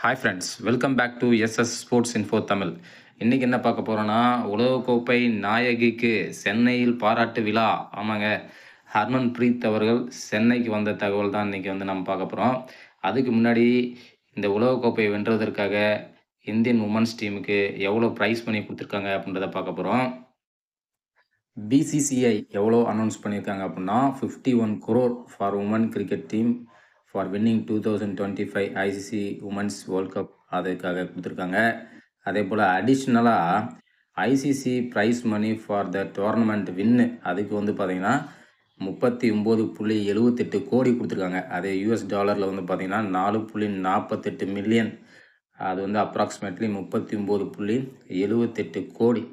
Hi friends, welcome back to SS sports info Tamil. இன்றைக்கி என்ன பார்க்க போகிறோன்னா, உலகக்கோப்பை நாயகிக்கு சென்னையில் பாராட்டு விழா. ஆமாங்க, ஹர்மன்பிரீத் அவர்கள் சென்னைக்கு வந்த தகவல் தான் இன்றைக்கி நம்ம பார்க்க போகிறோம். அதுக்கு முன்னாடி இந்த உலகக்கோப்பை வென்றதற்காக இந்தியன் உமன்ஸ் டீமுக்கு எவ்வளோ ப்ரைஸ் பண்ணி கொடுத்துருக்காங்க அப்படின்றத பார்க்க போகிறோம். பிசிசிஐ எவ்வளோ அனௌன்ஸ் பண்ணியிருக்காங்க அப்படின்னா 51 crore for women cricket team for winning 2025 ICC women's world cup அதுக்காக கொடுத்துருக்காங்க. அதே போல் அடிஷ்னலாக ICC prize money for the tournament win அதுக்கு பார்த்திங்கன்னா 39.78 கோடி கொடுத்துருக்காங்க. அதே யூஎஸ் டாலரில் பார்த்திங்கன்னா 4.48 மில்லியன். அது அப்ராக்சிமேட்லி 39.78 கோடி.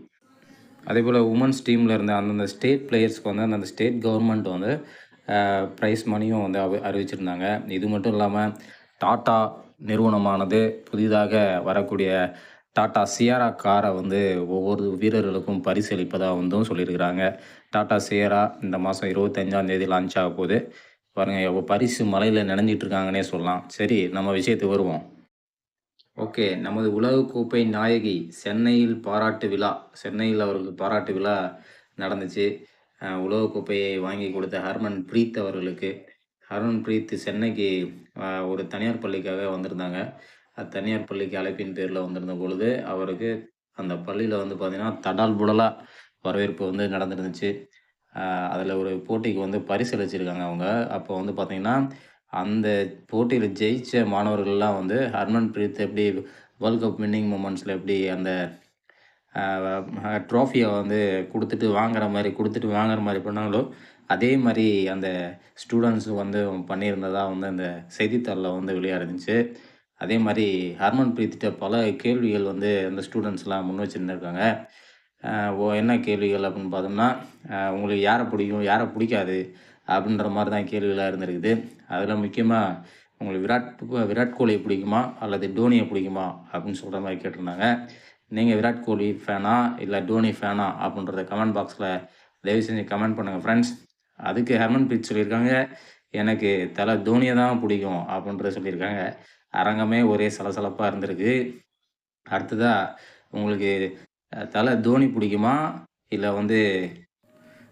அதே போல் உமன்ஸ் டீமில் இருந்த அந்தந்த ஸ்டேட் பிளேயர்ஸ்க்கு அந்தந்த ஸ்டேட் கவர்மெண்ட் ப்ரைஸ் மணியும் அறிவிச்சிருந்தாங்க. இது மட்டும் இல்லாமல் டாட்டா நிறுவனமானது புதிதாக வரக்கூடிய டாட்டா சியாரா காரை ஒவ்வொரு வீரர்களுக்கும் பரிசளிப்பதாக சொல்லியிருக்கிறாங்க. டாட்டா சியாரா இந்த மாதம் 25ஆம் லான்ச் ஆக போகுது. பாருங்கள், பரிசு மலையில் நினைஞ்சிட்ருக்காங்கன்னே சொல்லலாம். சரி, நம்ம விஷயத்துக்கு வருவோம். ஓகே, நமது உலகக்கோப்பை நாயகி சென்னையில் பாராட்டு விழா. சென்னையில் அவர்களுக்கு பாராட்டு விழா நடந்துச்சு. உலகக்கோப்பையை வாங்கி கொடுத்த ஹர்மன்பிரீத் அவர்களுக்கு. ஹர்மன்பிரீத் சென்னைக்கு ஒரு தனியார் பள்ளிக்காக வந்திருந்தாங்க. தனியார் பள்ளிக்கு அழைப்பின் பேரில் வந்திருந்த பொழுது அவருக்கு அந்த பள்ளியில் பார்த்திங்கன்னா தடால் புடலாக வரவேற்பு நடந்துருந்துச்சு. அதில் ஒரு போட்டிக்கு பரிசளிச்சிருக்காங்க அவங்க. அப்போ பார்த்திங்கன்னா அந்த போட்டியில் ஜெயித்த மாணவர்கள்லாம் ஹர்மன்பிரீத் எப்படி வேர்ல்ட் கப் வின்னிங் மூமெண்ட்ஸில் எப்படி அந்த ட்ராஃபியை கொடுத்துட்டு வாங்குற மாதிரி பண்ணாங்களோ, அதே மாதிரி அந்த ஸ்டூடெண்ட்ஸும் பண்ணியிருந்ததாக அந்த செய்தித்தாளில் வெளியாகிருந்துச்சு. அதே மாதிரி ஹர்மன்பிரீத்திட்ட பல கேள்விகள் அந்த ஸ்டூடெண்ட்ஸ்லாம் முன் வச்சுருந்துருக்காங்க. என்ன கேள்விகள் அப்படின்னு பார்த்தோம்னா, உங்களுக்கு யாரை பிடிக்கும், யாரை பிடிக்காது அப்படின்ற மாதிரி தான் கேள்விகளாக இருந்திருக்குது. அதில் முக்கியமாக உங்களுக்கு விராட் கோலி பிடிக்குமா அல்லது டோனியை பிடிக்குமா அப்படின்னு சொல்கிற மாதிரி கேட்டிருந்தாங்க. நீங்கள் விராட் கோலி ஃபேனா இல்லை டோனி ஃபேனா அப்படின்றத கமெண்ட் பாக்ஸில் தயவு செஞ்சு கமெண்ட் பண்ணுங்கள் ஃப்ரெண்ட்ஸ். அதுக்கு ஹர்மன்பிரீத் சொல்லியிருக்காங்க, எனக்கு தலை தோனியை தான் பிடிக்கும் அப்படின்றத சொல்லியிருக்காங்க. அரங்கமே ஒரே சலசலப்பாக இருந்திருக்கு. அடுத்ததாக உங்களுக்கு தலை தோனி பிடிக்குமா இல்லை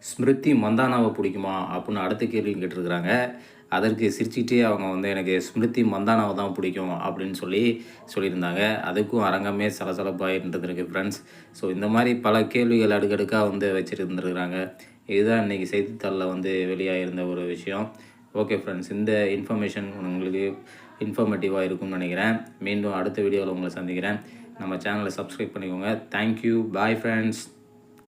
ஸ்மிருதி மந்தானாவை பிடிக்குமா அப்படின்னு அடுத்த கேள்வியும் கேட்டிருக்கிறாங்க. அதற்கு சிரிச்சுக்கிட்டே அவங்க எனக்கு ஸ்மிருதி மந்தானாவை தான் பிடிக்கும் அப்படின்னு சொல்லியிருந்தாங்க. அதுக்கும் அரங்கமே சலசலப்பாக இருந்துருக்கு ஃப்ரெண்ட்ஸ். ஸோ இந்த மாதிரி பல கேள்விகள் அடுக்கடுக்காக வச்சுருந்துருக்குறாங்க. இதுதான் இன்றைக்கி செய்தித்தாளில் வெளியாகிருந்த ஒரு விஷயம். ஓகே ஃப்ரெண்ட்ஸ், இந்த இன்ஃபர்மேஷன் உங்களுக்கு இன்ஃபர்மேட்டிவாக இருக்கும்னு நினைக்கிறேன். மீண்டும் அடுத்த வீடியோவில் உங்களை சந்திக்கிறேன். நம்ம சேனலை சப்ஸ்கிரைப் பண்ணிக்கோங்க. Thank you, bye friends.